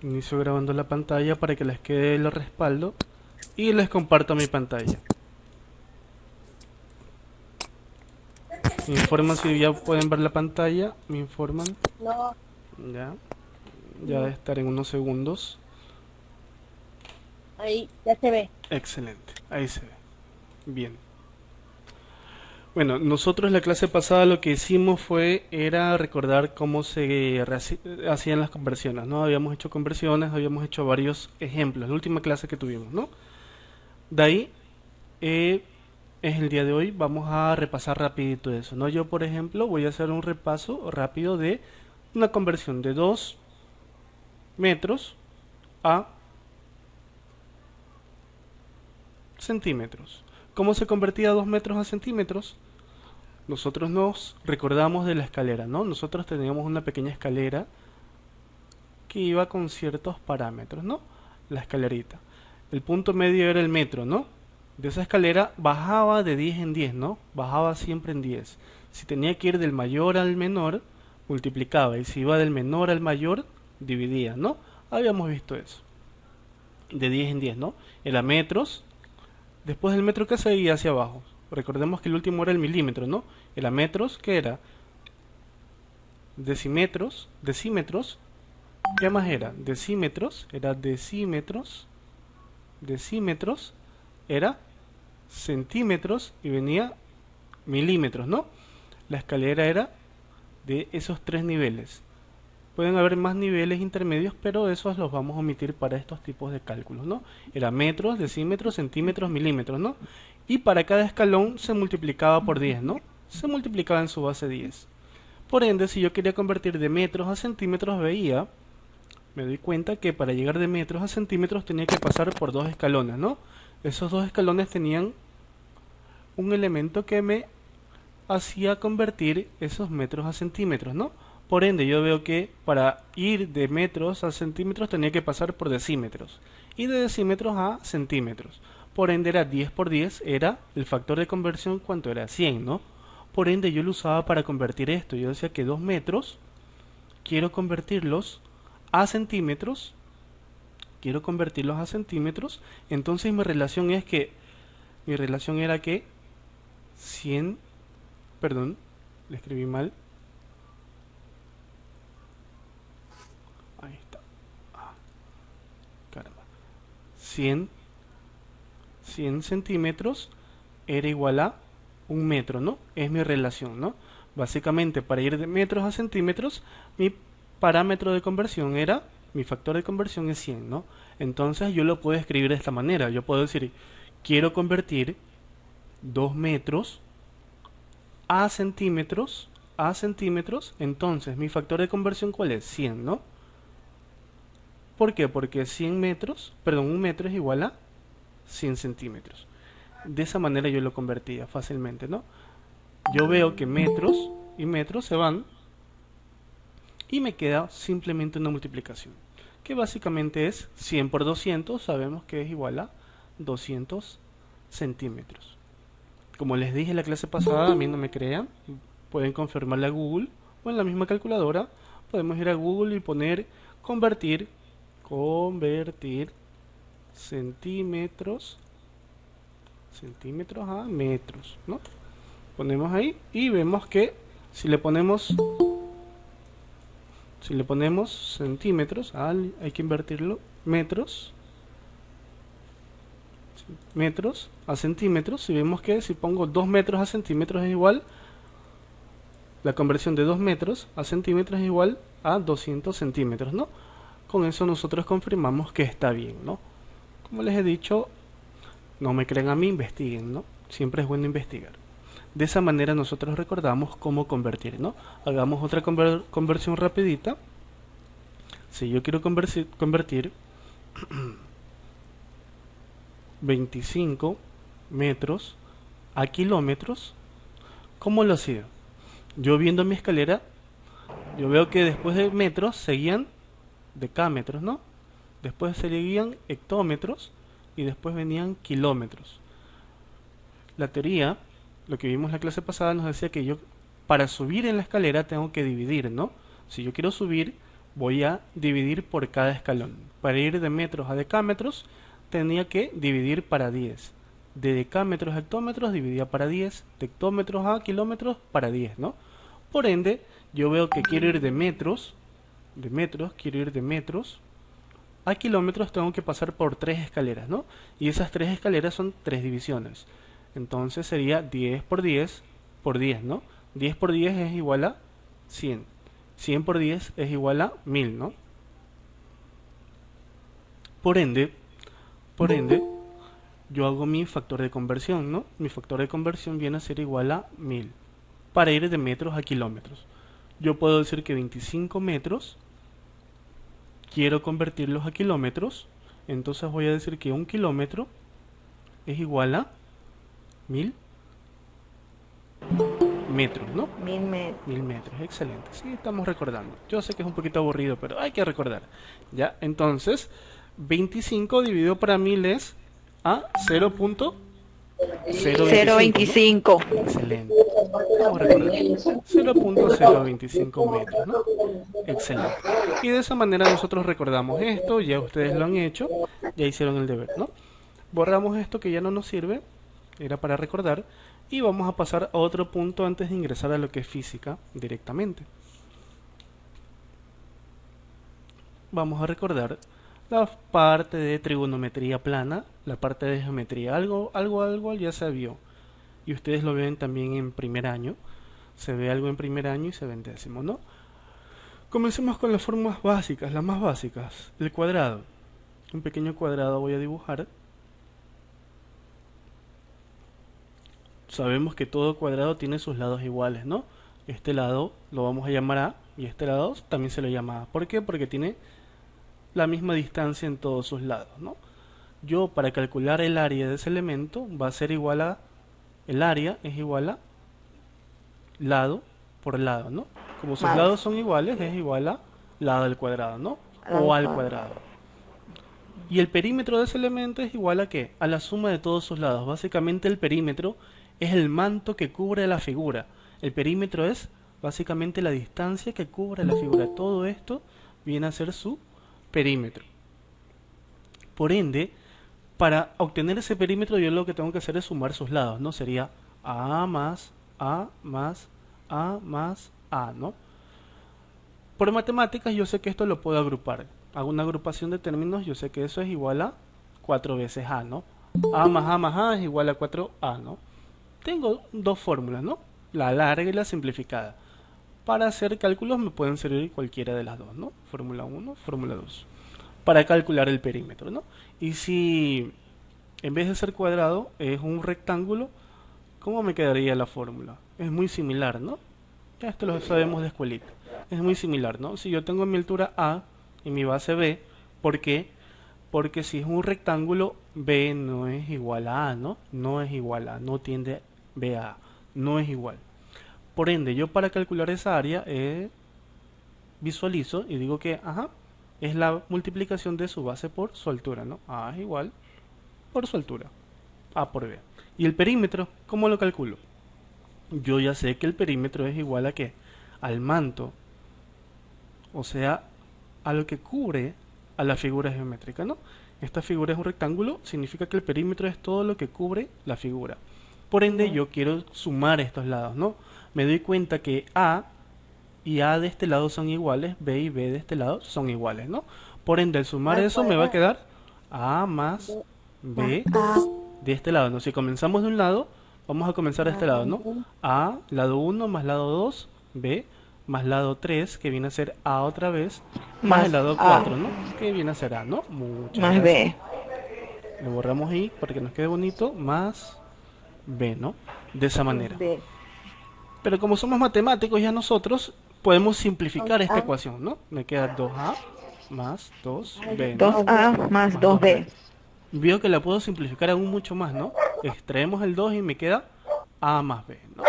Inicio grabando la pantalla para que les quede el respaldo y les comparto mi pantalla. Me informan si ya pueden ver la pantalla. Me informan. No, Ya, ya debe no, estar en unos segundos. ahí ya se ve. Excelente, ahí se ve. Bien. Bueno, nosotros la clase pasada lo que hicimos era recordar cómo se hacían las conversiones, ¿no? Habíamos hecho conversiones, habíamos hecho varios ejemplos, la última clase que tuvimos, ¿no? De ahí eh, es el día de hoy, vamos a repasar rapidito eso, ¿no? Yo, por ejemplo, voy a hacer un repaso rápido de una conversión de 2 metros a centímetros. ¿Cómo se convertía 2 metros a centímetros? Nosotros nos recordamos de la escalera, ¿no? Nosotros teníamos una pequeña escalera que iba con ciertos parámetros, ¿no? La escalerita. El punto medio era el metro, ¿no? De esa escalera bajaba de 10 en 10, ¿no? Bajaba siempre en 10. Si tenía que ir del mayor al menor, multiplicaba. Y si iba del menor al mayor, dividía, ¿no? Habíamos visto eso. De 10 en 10, ¿no? Era metros. Después del metro que seguía hacia abajo. Recordemos que el último era el milímetro, ¿no? Era metros, ¿qué era? Decímetros, decímetros. ¿Qué más era? Decímetros, era decímetros, decímetros, era centímetros y venía milímetros, ¿no? La escalera era de esos tres niveles. Pueden haber más niveles intermedios, pero esos los vamos a omitir para estos tipos de cálculos, ¿no? Era metros, decímetros, centímetros, milímetros, ¿no? Y para cada escalón se multiplicaba por 10, ¿no? Se multiplicaba en su base 10. Por ende, si yo quería convertir de metros a centímetros, me doy cuenta que para llegar de metros a centímetros tenía que pasar por dos escalones, ¿no? Esos dos escalones tenían un elemento que me hacía convertir esos metros a centímetros, ¿no? Por ende, yo veo que para ir de metros a centímetros tenía que pasar por decímetros y de decímetros a centímetros. Por ende, era 10 por 10, era el factor de conversión, ¿cuánto era? 100, ¿no? Por ende, yo lo usaba para convertir esto. Yo decía que 2 metros, quiero convertirlos a centímetros, entonces mi relación era que 100, perdón, le escribí mal, ahí está, ah, caramba, 100, 100 centímetros era igual a un metro, ¿no? Es mi relación, ¿no? Básicamente, para ir de metros a centímetros, mi parámetro de conversión era, mi factor de conversión es 100, ¿no? Entonces yo lo puedo escribir de esta manera. Yo puedo decir, quiero convertir 2 metros a centímetros, entonces mi factor de conversión ¿cuál es? 100, ¿no? ¿Por qué? Porque 100 metros, perdón, un metro es igual a 100 centímetros. De esa manera yo lo convertía fácilmente, ¿no? Yo veo que metros y metros se van y me queda simplemente una multiplicación, que básicamente es 100 por 200, sabemos que es igual a 200 centímetros. Como les dije en la clase pasada, a mí no me crean, pueden confirmarle a Google o en la misma calculadora podemos ir a Google y poner convertir, convertir centímetros, centímetros a metros, ¿no? Ponemos ahí y vemos que si le ponemos si le ponemos centímetros, hay que invertirlo, metros, metros a centímetros, y vemos que si pongo 2 metros a centímetros es igual, la conversión de 2 metros a centímetros es igual a 200 centímetros, ¿no? Con eso nosotros confirmamos que está bien, ¿no? Como les he dicho, no me crean a mí, investiguen, ¿no? Siempre es bueno investigar. De esa manera nosotros recordamos cómo convertir, ¿no? Hagamos otra conversión rapidita. Si yo quiero convertir 25 metros a kilómetros, ¿cómo lo hacía? Yo viendo mi escalera, yo veo que después de metros seguían decámetros, ¿no? Después seguían hectómetros y después venían kilómetros. La teoría, lo que vimos en la clase pasada, nos decía que yo para subir en la escalera tengo que dividir, ¿no? Si yo quiero subir, voy a dividir por cada escalón. Para ir de metros a decámetros, tenía que dividir para 10. De decámetros a hectómetros dividía para 10. De hectómetros a kilómetros para 10, ¿no? Por ende, yo veo que quiero ir de metros, quiero ir de metros a kilómetros, tengo que pasar por 3 escaleras, ¿no? Y esas 3 escaleras son 3 divisiones. Entonces sería 10 por 10 por 10, ¿no? 10 por 10 es igual a 100. 100 por 10 es igual a 1000, ¿no? Por ende, yo hago mi factor de conversión, ¿no? Mi factor de conversión viene a ser igual a 1000 para ir de metros a kilómetros. Yo puedo decir que 25 metros quiero convertirlos a kilómetros, entonces voy a decir que 1 kilómetro es igual a 1000 metros, ¿no? 1000 metros, excelente. Sí, estamos recordando. Yo sé que es un poquito aburrido, pero hay que recordar. Ya, entonces, 25 dividido para 1000 es a 0.025, ¿no? Excelente. Vamos a recordar. 0.025 metros, ¿no? Excelente. Y de esa manera nosotros recordamos esto, ya ustedes lo han hecho, ya hicieron el deber, ¿no? Borramos esto que ya no nos sirve, era para recordar, y vamos a pasar a otro punto antes de ingresar a lo que es física directamente. Vamos a recordar la parte de trigonometría plana, la parte de geometría, algo ya se vio, y ustedes lo ven también en primer año, se ve algo en primer año y se ve en décimo, ¿no? Comencemos con las formas básicas, las más básicas. El cuadrado, un pequeño cuadrado voy a dibujar. Sabemos que todo cuadrado tiene sus lados iguales, ¿no? Este lado lo vamos a llamar A y este lado también se lo llama A. ¿Por qué? Porque tiene la misma distancia en todos sus lados, ¿no? Yo para calcular el área de ese elemento va a ser igual a, el área es igual a lado por lado, ¿no? Como sus lados son iguales, es igual a lado del cuadrado, ¿no? O al cuadrado. Y el perímetro de ese elemento es igual a ¿qué? A la suma de todos sus lados. Básicamente el perímetro es el manto que cubre la figura. El perímetro es básicamente la distancia que cubre la figura. Todo esto viene a ser su perímetro. Por ende, para obtener ese perímetro yo lo que tengo que hacer es sumar sus lados, ¿no? Sería A más A más A más A, ¿no? Por matemáticas yo sé que esto lo puedo agrupar. Hago una agrupación de términos, yo sé que eso es igual a 4 veces A, ¿no? A más A es igual a 4A, ¿no? Tengo dos fórmulas, ¿no? La larga y la simplificada. Para hacer cálculos me pueden servir cualquiera de las dos, ¿no? Fórmula 1, fórmula 2. Para calcular el perímetro, ¿no? Y si en vez de ser cuadrado es un rectángulo, ¿cómo me quedaría la fórmula? Es muy similar, ¿no? Ya esto lo sabemos de escuelita. Es muy similar, ¿no? Si yo tengo mi altura A y mi base B, ¿por qué? Porque si es un rectángulo, B no es igual a A, ¿no? No es igual a, no tiende B a A, no es igual. Por ende, yo para calcular esa área visualizo y digo que, ajá, es la multiplicación de su base por su altura, ¿no? A es igual por su altura, A por B. ¿Y el perímetro? ¿Cómo lo calculo? Yo ya sé que el perímetro es igual a ¿qué? Al manto, o sea, a lo que cubre a la figura geométrica, ¿no? Esta figura es un rectángulo, significa que el perímetro es todo lo que cubre la figura. Por ende, yo quiero sumar estos lados, ¿no? Me doy cuenta que A y A de este lado son iguales, B y B de este lado son iguales, ¿no? Por ende, al sumar eso me va a quedar A más B de este lado, ¿no? Si comenzamos de un lado, vamos a comenzar de este lado, ¿no? A, lado 1 más lado 2, B, más lado 3, que viene a ser A otra vez, más el lado 4, ¿no? Que viene a ser A, ¿no? Muchas Más gracias. B. Lo borramos ahí para que nos quede bonito, más B, ¿no? De esa manera. B. Pero como somos matemáticos ya nosotros podemos simplificar esta ecuación, ¿no? Me queda 2A más 2B, ¿no? 2A más 2B. Veo que la puedo simplificar aún mucho más, ¿no? Extraemos el 2 y me queda A más B, ¿no?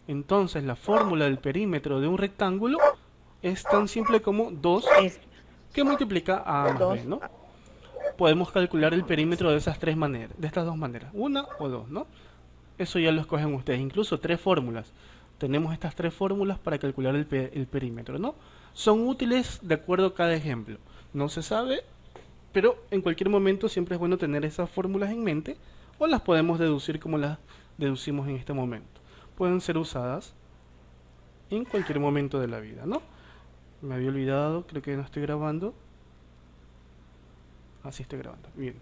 Entonces la fórmula del perímetro de un rectángulo es tan simple como 2 Es que multiplica A más B, ¿no? Podemos calcular el perímetro de esas tres maneras, de estas dos maneras, una o dos, ¿no? Eso ya lo escogen ustedes, incluso tres fórmulas. tenemos estas tres fórmulas para calcular el perímetro, ¿no? Son útiles de acuerdo a cada ejemplo. No se sabe, pero en cualquier momento siempre es bueno tener esas fórmulas en mente, o las podemos deducir como las deducimos en este momento. Pueden ser usadas en cualquier momento de la vida, ¿no? Me había olvidado, creo que no estoy grabando. Así estoy grabando. Bien.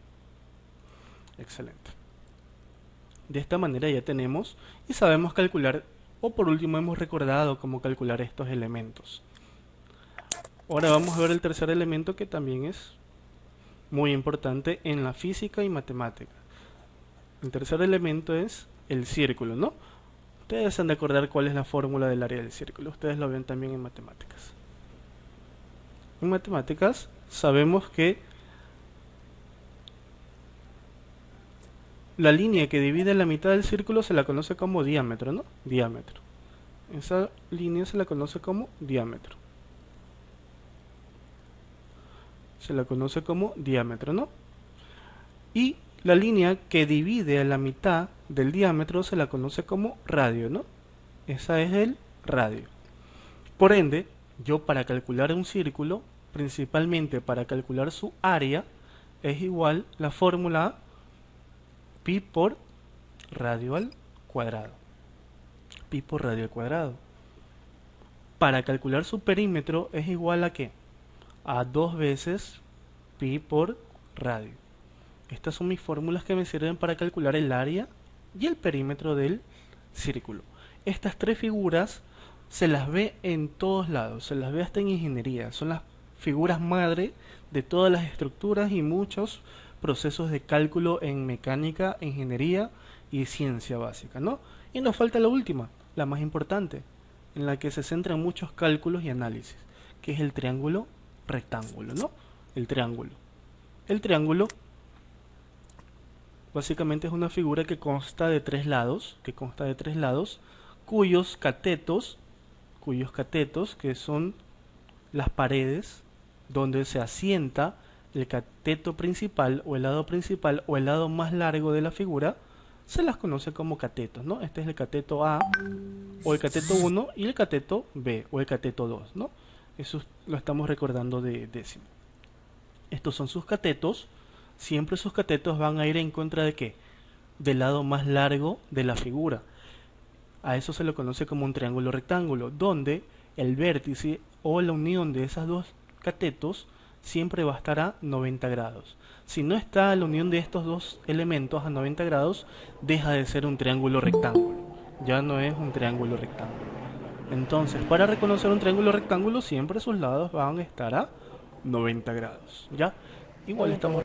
Excelente. De esta manera ya tenemos y sabemos calcular, o por último hemos recordado cómo calcular estos elementos. Ahora vamos a ver el tercer elemento, que también es muy importante en la física y matemática. El tercer elemento es el círculo, ¿no? Ustedes han de acordar cuál es la fórmula del área del círculo. Ustedes lo ven también en matemáticas. En matemáticas sabemos que la línea que divide la mitad del círculo se la conoce como diámetro, ¿no? Diámetro. Esa línea se la conoce como diámetro. Se la conoce como diámetro, ¿no? Y la línea que divide a la mitad del diámetro se la conoce como radio, ¿no? Esa es el radio. Por ende, yo para calcular un círculo, principalmente para calcular su área, es igual la fórmula pi por radio al cuadrado. Pi por radio al cuadrado. Para calcular su perímetro es igual a ¿qué? A 2 veces pi por radio. Estas son mis fórmulas que me sirven para calcular el área y el perímetro del círculo. Estas tres figuras se las ve en todos lados, se las ve hasta en ingeniería. Son las figuras madre de todas las estructuras y muchos procesos de cálculo en mecánica, ingeniería y ciencia básica, ¿no? Y nos falta la última, la más importante, en la que se centran muchos cálculos y análisis, que es el triángulo rectángulo, ¿no? El triángulo. El triángulo básicamente es una figura que consta de tres lados, cuyos catetos, que son las paredes donde se asienta el cateto principal o el lado principal o el lado más largo de la figura, se las conoce como catetos, ¿no? Este es el cateto A o el cateto 1 y el cateto B o el cateto 2, ¿no? Eso lo estamos recordando de décimo. Estos son sus catetos. Siempre sus catetos van a ir en contra de ¿qué? Del lado más largo de la figura. A eso se lo conoce como un triángulo rectángulo, donde el vértice o la unión de esas dos catetos siempre va a estar a 90 grados. Si no está la unión de estos dos elementos a 90 grados, deja de ser un triángulo rectángulo. Ya no es un triángulo rectángulo. Entonces, para reconocer un triángulo rectángulo, siempre sus lados van a estar a 90 grados. ¿Ya? Igual estamos